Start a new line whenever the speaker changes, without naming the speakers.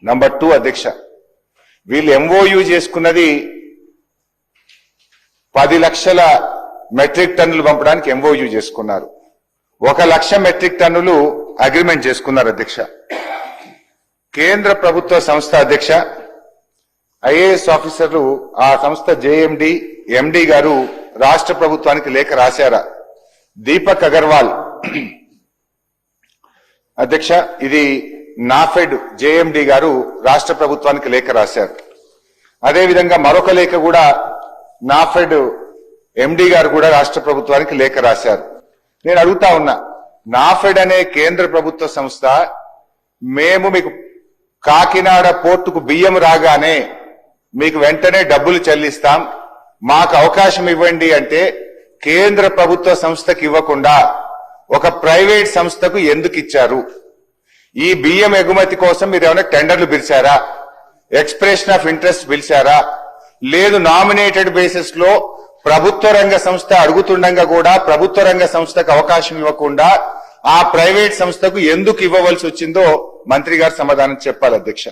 Number 2 అధ్యక్ష, వీళ్ళు MoU చేసుకున్నది 10 లక్షల మెట్రిక్ టన్నులు పంపడానికి ఎంఓయూ చేసుకున్నారు. 1 లక్ష మెట్రిక్ టన్నులు అగ్రిమెంట్ చేసుకున్నారు అధ్యక్ష. కేంద్ర ప్రభుత్వ సంస్థ అధ్యక్ష, ఐఏఎస్ ఆఫీసర్లు ఆ సంస్థ జేఎండి ఎండి గారు రాష్ట్ర ప్రభుత్వానికి లేఖ రాశారా? దీపక్ అగర్వాల్ అధ్యక్ష, ఇది నాఫెడ్ జేఎండి గారు రాష్ట్ర ప్రభుత్వానికి లేఖ రాశారు. అదేవిధంగా మరొక లేఖ కూడా నాఫెడ్ ఎండి గారు కూడా రాష్ట్ర ప్రభుత్వానికి లేఖ రాశారు. నేను అడుగుతా ఉన్నా, నాఫెడ్ అనే కేంద్ర ప్రభుత్వ సంస్థ మేము మీకు కాకినాడ పోర్టుకు బియ్యం రాగానే మీకు వెంటనే డబ్బులు చెల్లిస్తాం, మాకు అవకాశం ఇవ్వండి అంటే కేంద్ర ప్రభుత్వ సంస్థకి ఇవ్వకుండా ఒక ప్రైవేట్ సంస్థకు ఎందుకు ఇచ్చారు? ఈ బియ్యం ఎగుమతి కోసం మీరు ఏమైనా టెండర్లు పిలిచారా? ఎక్స్ప్రెషన్ ఆఫ్ ఇంట్రెస్ట్ పిలిచారా? లేదు, నామినేటెడ్ బేసిస్ లో ప్రభుత్వ రంగ సంస్థ అడుగుతుండగా కూడా ప్రభుత్వ రంగ సంస్థకు అవకాశం ఇవ్వకుండా ఆ ప్రైవేట్ సంస్థకు ఎందుకు ఇవ్వవలసి వచ్చిందో మంత్రి గారు సమాధానం చెప్పాలి అధ్యక్ష.